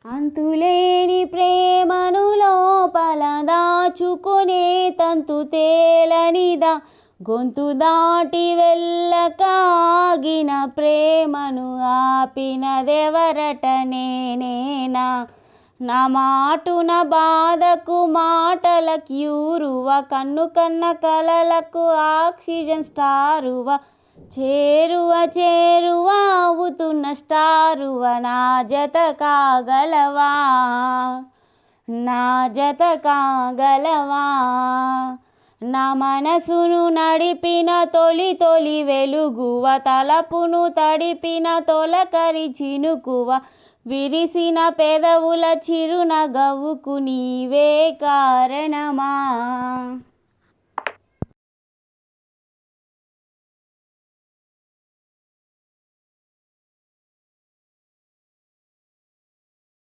అంతులేని ప్రేమను లోపల దాచుకునే తంతు తేలనిదా, గొంతు దాటి వెళ్ళకాగిన ప్రేమను ఆపినదెవరట నేనేనా. నా మాటున బాధకు మాటల క్యూరువ, కన్ను కన్న కలలకు ఆక్సిజన్ స్టారువ, చేరువ అవుతున్న స్టారువ, నా జత కాగలవా, నా జత కాగలవా. నా మనసును నడిపిన తొలి వెలుగువ, తలపును తడిపిన తొలకరి చినుకువ, విరిసిన పెదవుల చిరునగవుకు నీవే కారణమా.